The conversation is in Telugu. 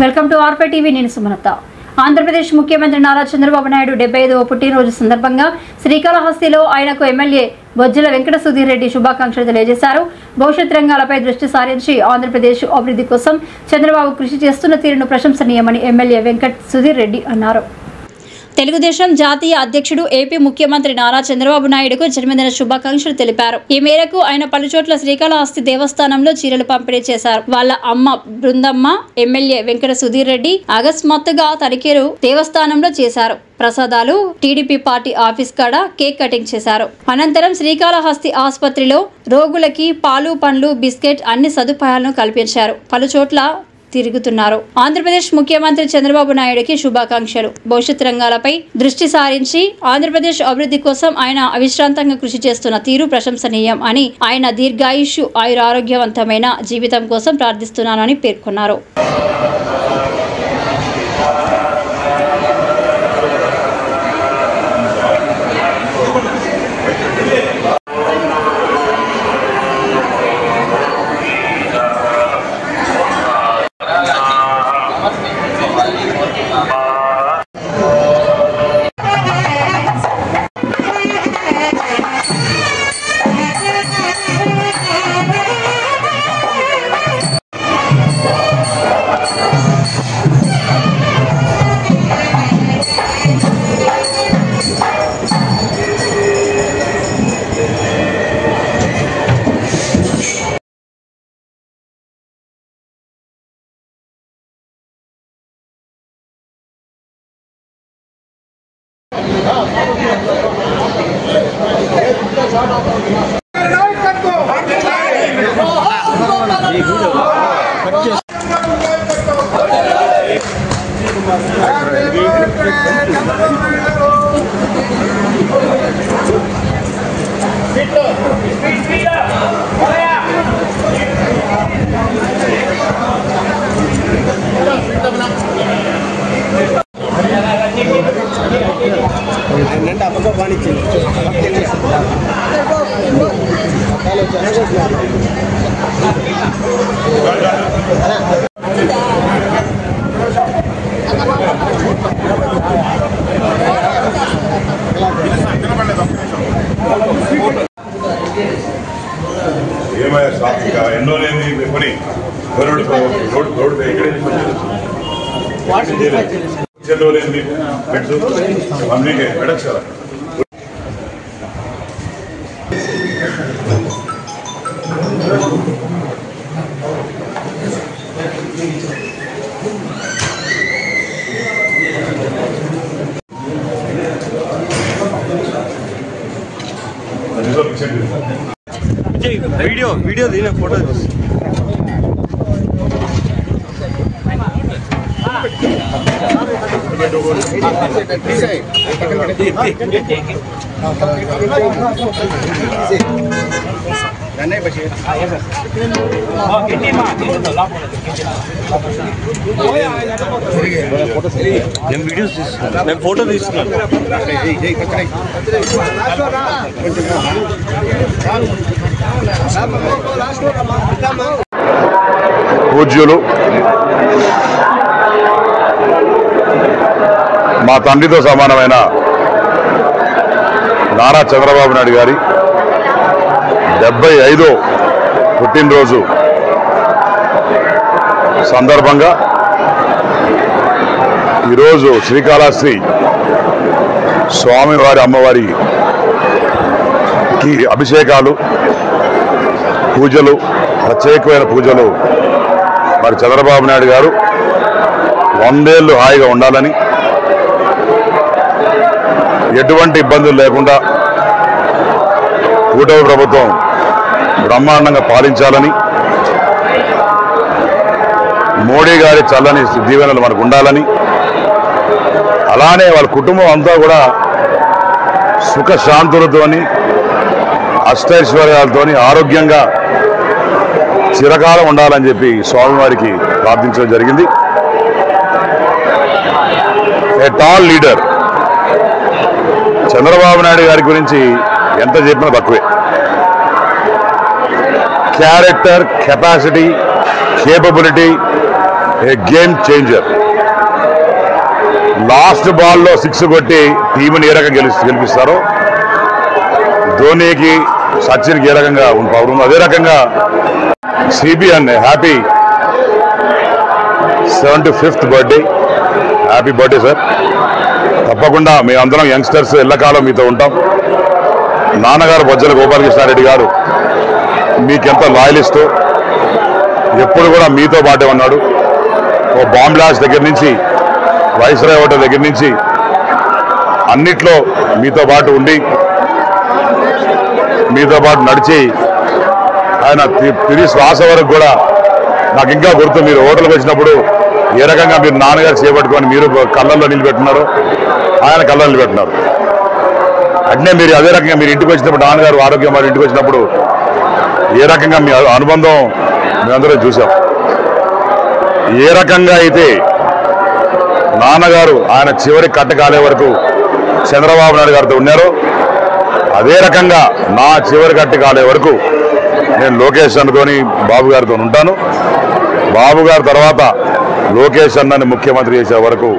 Welcome to ఆర్పై TV. నేను సుమలత. ఆంధ్రప్రదేశ్ ముఖ్యమంత్రి నారా చంద్రబాబు నాయుడు 75వ పుట్టినరోజు సందర్భంగా శ్రీకాళహస్తిలో ఆయనకు ఎమ్మెల్యే బొజ్జల వెంకట సుధీర్ రెడ్డి శుభాకాంక్షలు తెలియజేశారు. భవిష్యత్ రంగాలపై దృష్టి సారించి ఆంధ్రప్రదేశ్ అభివృద్ధి కోసం చంద్రబాబు కృషి చేస్తున్న తీరును ప్రశంసనీయమని ఎమ్మెల్యే వెంకట సుధీర్ రెడ్డి అన్నారు. తెలుగుదేశం జాతీయ అధ్యక్షుడు ఏపీ ముఖ్యమంత్రి నారా చంద్రబాబు నాయుడుకు జన్మదిన శుభాకాంక్షలు తెలిపారు. ఈ మేరకు ఆయన పలుచోట్ల శ్రీకాళహస్తి దేవస్థానంలో చీరలు పంపిణీ చేశారు. వాళ్ళ అమ్మ బృందమ్మ ఎమ్మెల్యే వెంకట సుధీర్ రెడ్డి అకస్మాత్తుగా తనిఖీలు దేవస్థానంలో చేశారు. ప్రసాదాలు టీడీపీ పార్టీ ఆఫీస్ కాడ కేక్ కటింగ్ చేశారు. అనంతరం శ్రీకాళహస్తి ఆసుపత్రిలో రోగులకి పాలు పండ్లు బిస్కెట్ అన్ని సదుపాయాలను కల్పించారు. పలుచోట్ల తిరుగుతున్నారు. ఆంధ్రప్రదేశ్ ముఖ్యమంత్రి చంద్రబాబు నాయుడుకి శుభాకాంక్షలు. భవిష్యత్ రంగాలపై దృష్టి సారించి ఆంధ్రప్రదేశ్ అభివృద్ధి కోసం ఆయన అవిశ్రాంతంగా కృషి చేస్తున్న తీరు ప్రశంసనీయం అని, ఆయన దీర్ఘాయుష్యు ఆయురారోగ్యవంతమైన జీవితం కోసం ప్రార్థిస్తున్నానని పేర్కొన్నారు. ఏమయ్యా సాక్షిగా ఎన్నో లేని పని రోడ్డు లేని పెట్టు అందుకే పెట్టచ్చు కదా. वीडियो दीने फोटो मैं फोटो పూజ్యులు మా తండ్రితో సమానమైన నారా చంద్రబాబు నాయుడు గారి 75వ పుట్టినరోజు సందర్భంగా ఈరోజు శ్రీకాళహస్తి స్వామివారి అమ్మవారికి అభిషేకాలు పూజలు ప్రత్యేకమైన పూజలు మరి చంద్రబాబు నాయుడు గారు 100 ఏళ్ళు హాయిగా ఉండాలని, ఎటువంటి ఇబ్బందులు లేకుండా కూటమి ప్రభుత్వం బ్రహ్మాండంగా పాలించాలని, మోడీ గారి చల్లని దీవెనలు మనకు ఉండాలని, అలానే వాళ్ళ కుటుంబం అంతా కూడా సుఖశాంతులతోని అష్టైశ్వర్యాలతోని ఆరోగ్యంగా చిరకాలం ఉండాలని చెప్పి స్వామివారికి ప్రార్థించడం జరిగింది. ఏ టాల్ లీడర్ చంద్రబాబు నాయుడు గారి గురించి ఎంత చెప్పినా తక్కువే. క్యారెక్టర్, కెపాసిటీ, కేపబిలిటీ ఏ గేమ్ చేంజర్. లాస్ట్ బాల్లో 6 కొట్టి టీంని ఏ రకంగా గెలిపిస్తారో ధోనికి సచిన్కి ఏ రకంగా పవర్ ఉందో అదే రకంగా CBN happy 75th birthday. Happy birthday sir. తప్పకుండా మేమందరం యంగ్స్టర్స్ ఎల్లకాలం మీతో ఉంటాం. నాన్నగారు బొజ్జల గోపాలకృష్ణారెడ్డి గారు మీకెంత లాయలిస్టు, ఎప్పుడు కూడా మీతో పాటే ఉన్నాడు. ఓ బాంబ్ బ్లాస్ట్ దగ్గర నుంచి వైస్రాయ్ హోటల్ దగ్గర నుంచి అన్నిట్లో మీతో పాటు ఉండి మీతో పాటు నడిచి ఆయన తిరిగి శ్వాస వరకు కూడా నాకు ఇంకా గుర్తు. మీరు హోటల్కి వచ్చినప్పుడు ఏ రకంగా మీరు నాన్నగారు చేపట్టుకొని మీరు కళ్ళల్లో నిలబెట్టున్నారు, ఆయన కళ్ళల్లో నిలబెట్టున్నారు. అట్నే మీరు అదే రకంగా మీరు ఇంటికి వచ్చినప్పుడు నాన్నగారు ఆరోగ్యం వారి ఇంటికి వచ్చినప్పుడు ఏ రకంగా మీ అనుబంధం మేమందరం చూసాం. ఏ రకంగా అయితే నాన్నగారు ఆయన చివరి కట్ట కాలే వరకు చంద్రబాబు నాయుడు గారితో ఉన్నారో అదే రకంగా నా చివరి కట్ట కాలే వరకు నేను లోకేష్ అన్నతోని బాబు గారితో ఉంటాను. బాబు గారి తర్వాత లోకేష్ అన్నని ముఖ్యమంత్రి చేసే వరకు